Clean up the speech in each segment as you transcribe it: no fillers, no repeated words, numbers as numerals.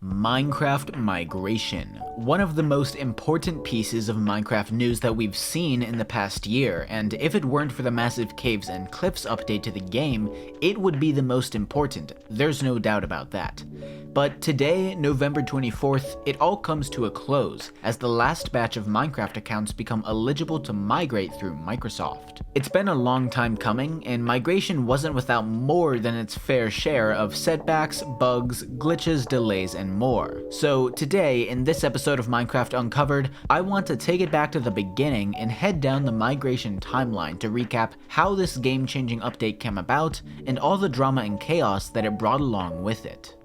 Minecraft migration. One of the most important pieces of Minecraft news that we've seen in the past year, and if it weren't for the massive caves and cliffs update to the game, it would be the most important, there's no doubt about that. But today, November 24th, it all comes to a close, as the last batch of Minecraft accounts become eligible to migrate through Microsoft. It's been a long time coming, and migration wasn't without more than its fair share of setbacks, bugs, glitches, delays, and more. So today, in this episode of Minecraft Uncovered, I want to take it back to the beginning and head down the migration timeline to recap how this game-changing update came about and all the drama and chaos that it brought along with it.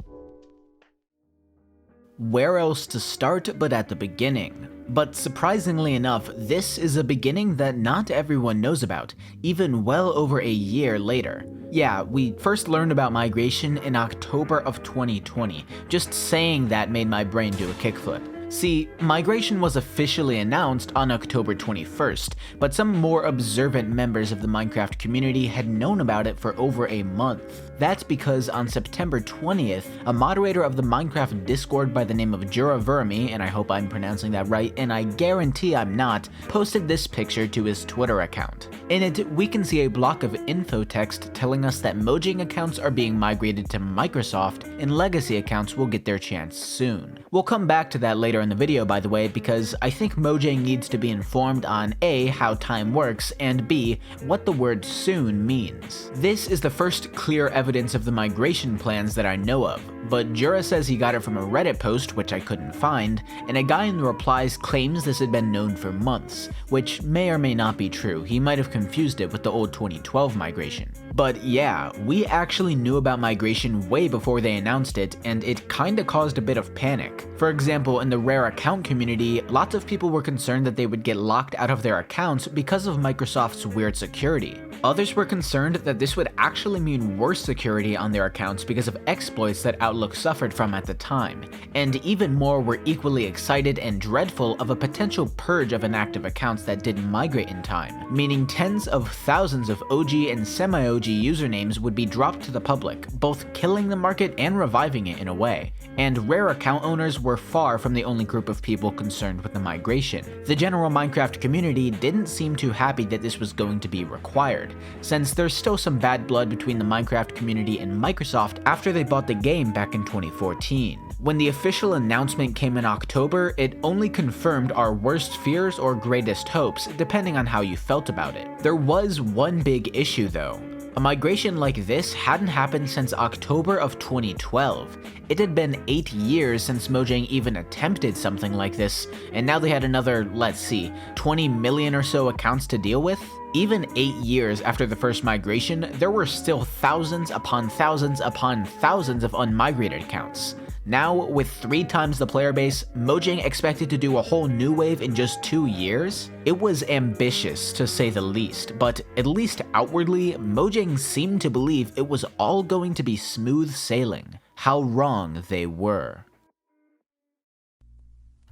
Where else to start but at the beginning? But surprisingly enough, this is a beginning that not everyone knows about, even well over a year later. Yeah, we first learned about migration in October of 2020. Just saying that made my brain do a kickflip. See, migration was officially announced on October 21st, but some more observant members of the Minecraft community had known about it for over a month. That's because on September 20th, a moderator of the Minecraft Discord by the name of Juravermi, and I hope I'm pronouncing that right, and I guarantee I'm not, posted this picture to his Twitter account. In it, we can see a block of info text telling us that Mojang accounts are being migrated to Microsoft, and legacy accounts will get their chance soon. We'll come back to that later in the video, by the way, because I think Mojang needs to be informed on A, how time works, and B, what the word soon means. This is the first clear evidence of the migration plans that I know of, but Jura says he got it from a Reddit post, which I couldn't find, and a guy in the replies claims this had been known for months, which may or may not be true. He might have confused it with the old 2012 migration. But yeah, we actually knew about migration way before they announced it, and it kinda caused a bit of panic. For example, in the rare account community, lots of people were concerned that they would get locked out of their accounts because of Microsoft's weird security. Others were concerned that this would actually mean worse security on their accounts because of exploits that Outlook suffered from at the time, and even more were equally excited and dreadful of a potential purge of inactive accounts that didn't migrate in time, meaning tens of thousands of OG and semi-OG usernames would be dropped to the public, both killing the market and reviving it in a way. And rare account owners were far from the only group of people concerned with the migration. The general Minecraft community didn't seem too happy that this was going to be required, since there's still some bad blood between the Minecraft community and Microsoft after they bought the game back in 2014. When the official announcement came in October, it only confirmed our worst fears or greatest hopes, depending on how you felt about it. There was one big issue though. A migration like this hadn't happened since October of 2012. It had been 8 years since Mojang even attempted something like this, and now they had another, let's see, 20 million or so accounts to deal with? Even 8 years after the first migration, there were still thousands upon thousands upon thousands of unmigrated accounts. Now, with 3 times the player base, Mojang expected to do a whole new wave in just 2 years? It was ambitious, to say the least, but at least outwardly, Mojang seemed to believe it was all going to be smooth sailing. How wrong they were.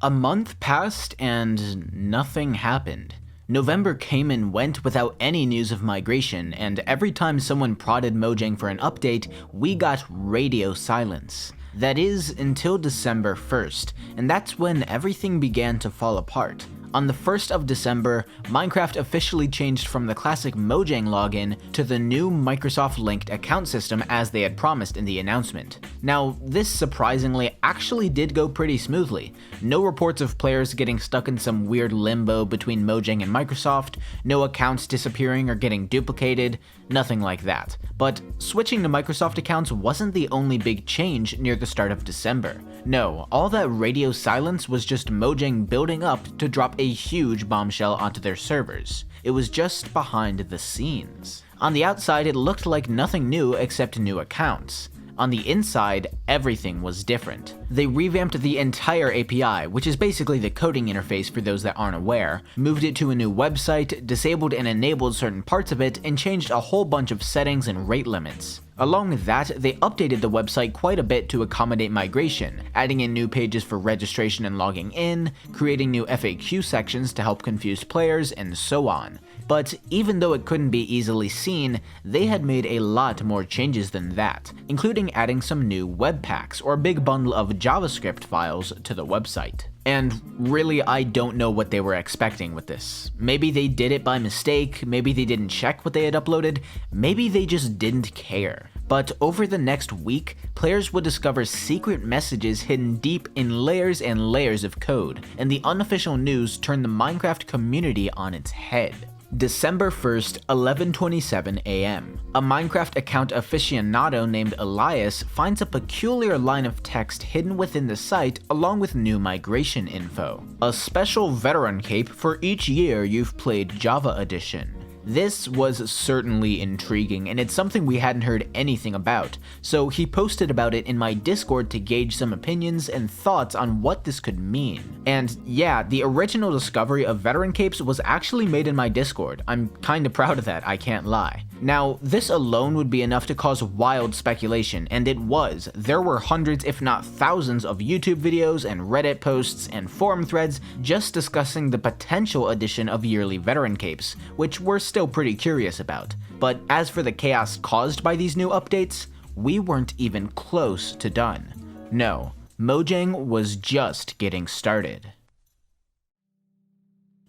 A month passed and nothing happened. November came and went without any news of migration, and every time someone prodded Mojang for an update, we got radio silence. That is, until December 1st, and that's when everything began to fall apart. On the 1st of December, Minecraft officially changed from the classic Mojang login to the new Microsoft-linked account system as they had promised in the announcement. Now, this surprisingly actually did go pretty smoothly. No reports of players getting stuck in some weird limbo between Mojang and Microsoft, no accounts disappearing or getting duplicated, nothing like that. But switching to Microsoft accounts wasn't the only big change near the start of December. No, all that radio silence was just Mojang building up to drop a huge bombshell onto their servers. It was just behind the scenes. On the outside, it looked like nothing new except new accounts. On the inside, everything was different. They revamped the entire API, which is basically the coding interface for those that aren't aware, moved it to a new website, disabled and enabled certain parts of it, and changed a whole bunch of settings and rate limits. Along with that, they updated the website quite a bit to accommodate migration, adding in new pages for registration and logging in, creating new FAQ sections to help confused players, and so on. But even though it couldn't be easily seen, they had made a lot more changes than that, including adding some new web packs or a big bundle of JavaScript files to the website. And really, I don't know what they were expecting with this. Maybe they did it by mistake, maybe they didn't check what they had uploaded, maybe they just didn't care. But over the next week, players would discover secret messages hidden deep in layers and layers of code, and the unofficial news turned the Minecraft community on its head. December 1st, 11:27 a.m. A Minecraft account aficionado named Elias finds a peculiar line of text hidden within the site along with new migration info. A special veteran cape for each year you've played Java Edition. This was certainly intriguing, and it's something we hadn't heard anything about, so he posted about it in my Discord to gauge some opinions and thoughts on what this could mean. And yeah, the original discovery of veteran capes was actually made in my Discord. I'm kinda proud of that, I can't lie. Now, this alone would be enough to cause wild speculation, and it was. There were hundreds if not thousands of YouTube videos and Reddit posts and forum threads just discussing the potential addition of yearly veteran capes, which we're still pretty curious about. But as for the chaos caused by these new updates, we weren't even close to done. No, Mojang was just getting started.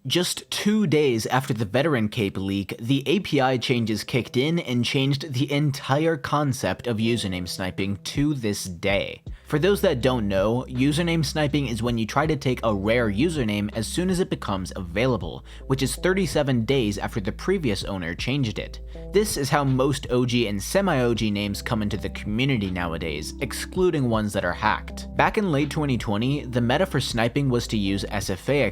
Just 2 days after the veteran cape leak, the API changes kicked in and changed the entire concept of username sniping to this day. For those that don't know, username sniping is when you try to take a rare username as soon as it becomes available, which is 37 days after the previous owner changed it. This is how most OG and semi-OG names come into the community nowadays, excluding ones that are hacked. Back in late 2020, the meta for sniping was to use SFA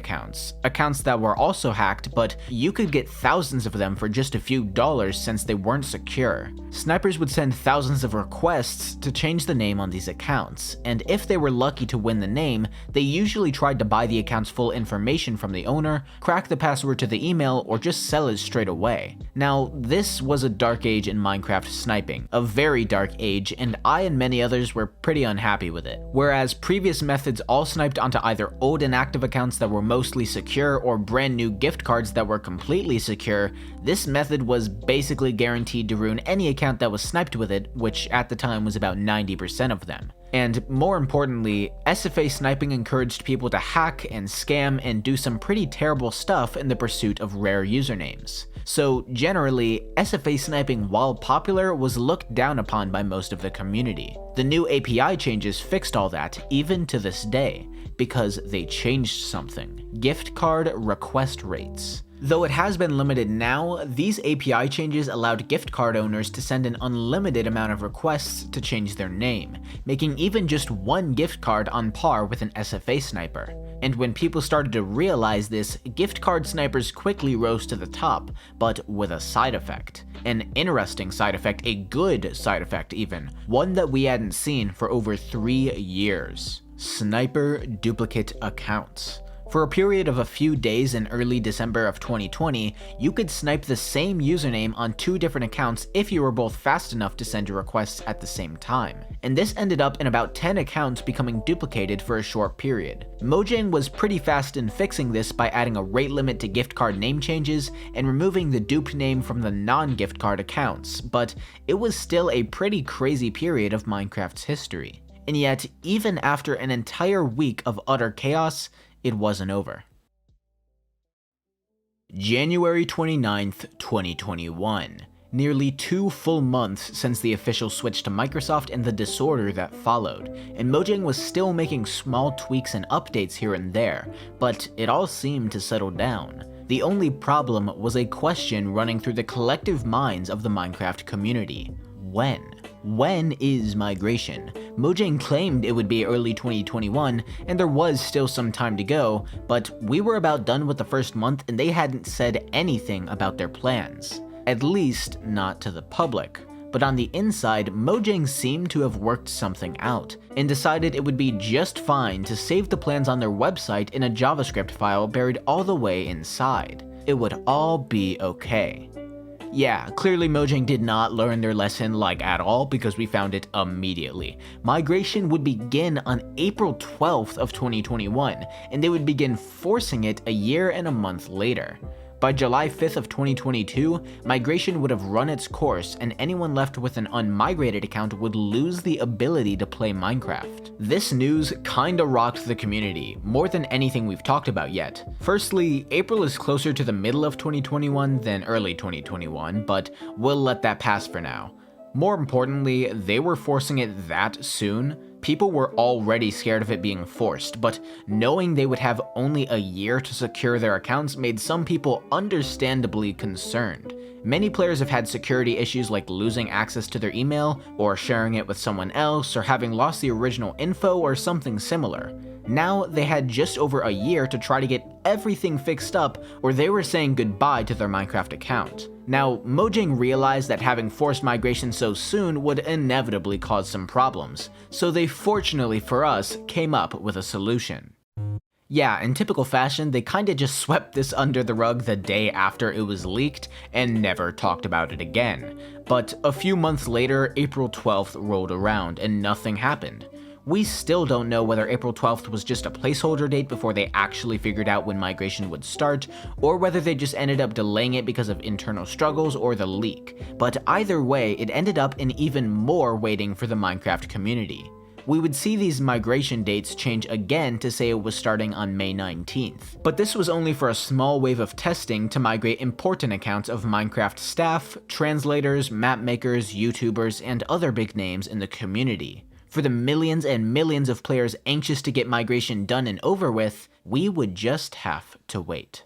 accounts that were also hacked, but you could get thousands of them for just a few dollars since they weren't secure. Snipers would send thousands of requests to change the name on these accounts, and if they were lucky to win the name, they usually tried to buy the account's full information from the owner, crack the password to the email, or just sell it straight away. Now, this was a dark age in Minecraft sniping, a very dark age, and I and many others were pretty unhappy with it. Whereas previous methods all sniped onto either old and active accounts that were mostly secure or brand new gift cards that were completely secure, this method was basically guaranteed to ruin any account that was sniped with it, which at the time was about 90% of them. And more importantly, SFA sniping encouraged people to hack and scam and do some pretty terrible stuff in the pursuit of rare usernames. So generally, SFA sniping, while popular, was looked down upon by most of the community. The new API changes fixed all that, even to this day, because they changed something: gift card request rates. Though it has been limited now, these API changes allowed gift card owners to send an unlimited amount of requests to change their name, making even just one gift card on par with an SFA sniper. And when people started to realize this, gift card snipers quickly rose to the top, but with a side effect. An interesting side effect, a good side effect even, one that we hadn't seen for over 3 years. Sniper duplicate accounts. For a period of a few days in early December of 2020, you could snipe the same username on 2 different accounts if you were both fast enough to send your requests at the same time. And this ended up in about 10 accounts becoming duplicated for a short period. Mojang was pretty fast in fixing this by adding a rate limit to gift card name changes and removing the duped name from the non-gift card accounts, but it was still a pretty crazy period of Minecraft's history. And yet, even after an entire week of utter chaos, it wasn't over. January 29th, 2021. Nearly 2 full months since the official switch to Microsoft and the disorder that followed, and Mojang was still making small tweaks and updates here and there, but it all seemed to settle down. The only problem was a question running through the collective minds of the Minecraft community: when? When is migration? Mojang claimed it would be early 2021, and there was still some time to go, but we were about done with the first month and they hadn't said anything about their plans. At least, not to the public. But on the inside, Mojang seemed to have worked something out, and decided it would be just fine to save the plans on their website in a JavaScript file buried all the way inside. It would all be okay. Yeah, clearly Mojang did not learn their lesson at all, because we found it immediately. Migration would begin on April 12th of 2021, and they would begin forcing it a year and a month later. By July 5th of 2022, migration would have run its course and anyone left with an unmigrated account would lose the ability to play Minecraft. This news kinda rocked the community, more than anything we've talked about yet. Firstly, April is closer to the middle of 2021 than early 2021, but we'll let that pass for now. More importantly, they were forcing it that soon. People were already scared of it being forced, but knowing they would have only a year to secure their accounts made some people understandably concerned. Many players have had security issues like losing access to their email, or sharing it with someone else, or having lost the original info or something similar. Now they had just over a year to try to get everything fixed up, or they were saying goodbye to their Minecraft account. Now, Mojang realized that having forced migration so soon would inevitably cause some problems, so they fortunately for us came up with a solution. Yeah, in typical fashion, they kinda just swept this under the rug the day after it was leaked and never talked about it again. But a few months later, April 12th rolled around and nothing happened. We still don't know whether April 12th was just a placeholder date before they actually figured out when migration would start, or whether they just ended up delaying it because of internal struggles or the leak. But either way, it ended up in even more waiting for the Minecraft community. We would see these migration dates change again to say it was starting on May 19th. But this was only for a small wave of testing to migrate important accounts of Minecraft staff, translators, map makers, YouTubers, and other big names in the community. For the millions and millions of players anxious to get migration done and over with, we would just have to wait.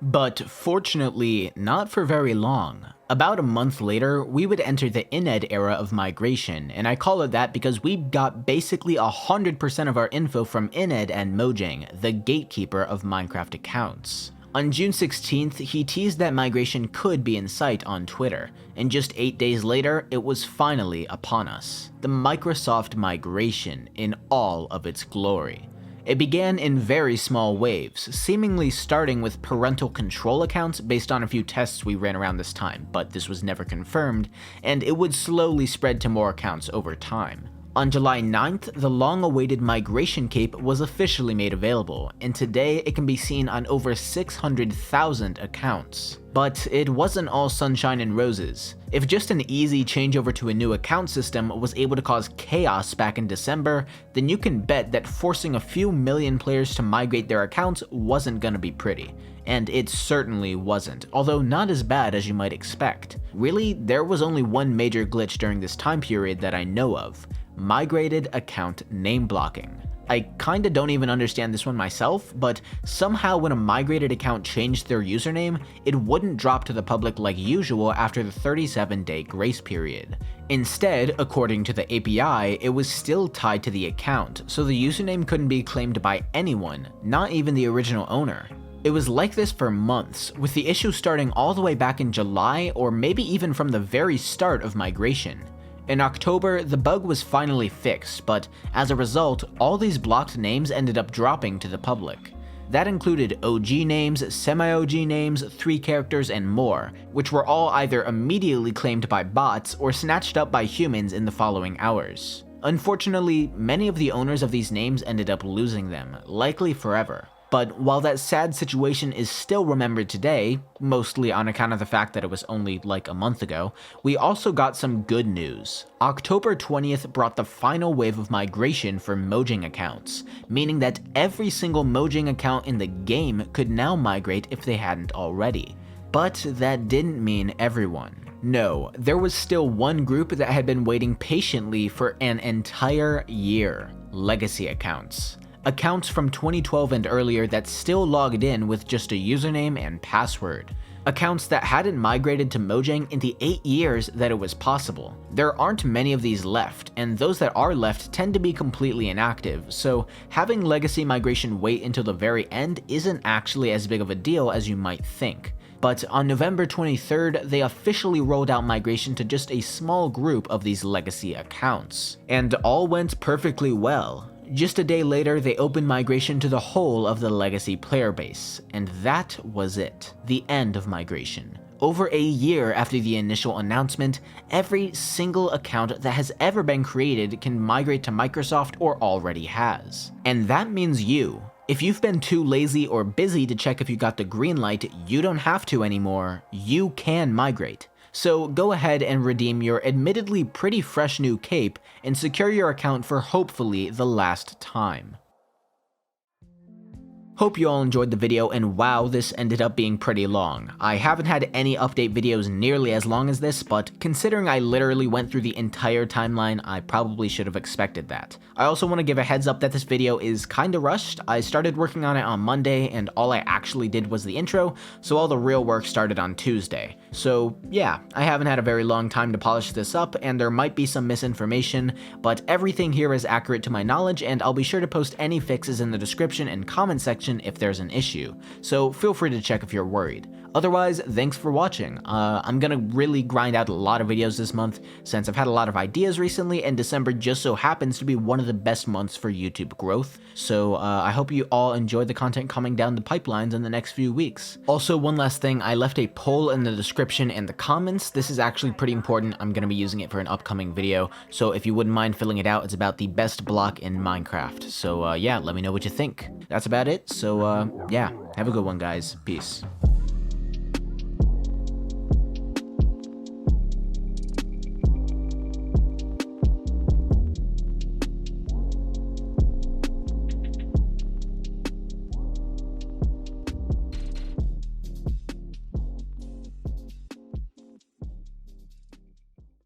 But fortunately, not for very long. About a month later, we would enter the INED era of migration, and I call it that because we got basically 100% of our info from INED and Mojang, the gatekeeper of Minecraft accounts. On June 16th, he teased that migration could be in sight on Twitter, and just 8 days later, it was finally upon us. The Microsoft migration in all of its glory. It began in very small waves, seemingly starting with parental control accounts based on a few tests we ran around this time, but this was never confirmed, and it would slowly spread to more accounts over time. On July 9th, the long-awaited migration cape was officially made available, and today it can be seen on over 600,000 accounts. But it wasn't all sunshine and roses. If just an easy changeover to a new account system was able to cause chaos back in December, then you can bet that forcing a few million players to migrate their accounts wasn't gonna be pretty. And it certainly wasn't, although not as bad as you might expect. Really, there was only one major glitch during this time period that I know of: migrated account name blocking. I kinda don't even understand this one myself, but somehow when a migrated account changed their username, it wouldn't drop to the public like usual after the 37-day grace period. Instead, according to the API, it was still tied to the account, so the username couldn't be claimed by anyone, not even the original owner. It was like this for months, with the issue starting all the way back in July or maybe even from the very start of migration. In October, the bug was finally fixed, but as a result, all these blocked names ended up dropping to the public. That included OG names, semi-OG names, 3 characters, and more, which were all either immediately claimed by bots or snatched up by humans in the following hours. Unfortunately, many of the owners of these names ended up losing them, likely forever. But while that sad situation is still remembered today, mostly on account of the fact that it was only like a month ago, we also got some good news. October 20th brought the final wave of migration for Mojang accounts, meaning that every single Mojang account in the game could now migrate if they hadn't already. But that didn't mean everyone. No, there was still one group that had been waiting patiently for an entire year: legacy accounts. Accounts from 2012 and earlier that still logged in with just a username and password. Accounts that hadn't migrated to Mojang in the 8 years that it was possible. There aren't many of these left, and those that are left tend to be completely inactive, so having legacy migration wait until the very end isn't actually as big of a deal as you might think. But on November 23rd, they officially rolled out migration to just a small group of these legacy accounts. And all went perfectly well. Just a day later, they opened migration to the whole of the legacy player base, and that was it. The end of migration. Over a year after the initial announcement, every single account that has ever been created can migrate to Microsoft or already has. And that means you, If you've been too lazy or busy to check if you got the green light, you don't have to anymore. You can migrate. So go ahead and redeem your admittedly pretty fresh new cape and secure your account for hopefully the last time. Hope you all enjoyed the video, and wow, this ended up being pretty long. I haven't had any update videos nearly as long as this, but considering I literally went through the entire timeline, I probably should have expected that. I also want to give a heads up that this video is kinda rushed. I started working on it on Monday, and all I actually did was the intro, so all the real work started on Tuesday. So yeah, I haven't had a very long time to polish this up, and there might be some misinformation, but everything here is accurate to my knowledge, and I'll be sure to post any fixes in the description and comment section if there's an issue, so feel free to check if you're worried. Otherwise, thanks for watching. I'm gonna really grind out a lot of videos this month since I've had a lot of ideas recently, and December just so happens to be one of the best months for YouTube growth. So I hope you all enjoy the content coming down the pipelines in the next few weeks. Also, one last thing, I left a poll in the description and the comments. This is actually pretty important. I'm gonna be using it for an upcoming video, so if you wouldn't mind filling it out, it's about the best block in Minecraft. So yeah, let me know what you think. That's about it. So yeah, have a good one, guys. Peace.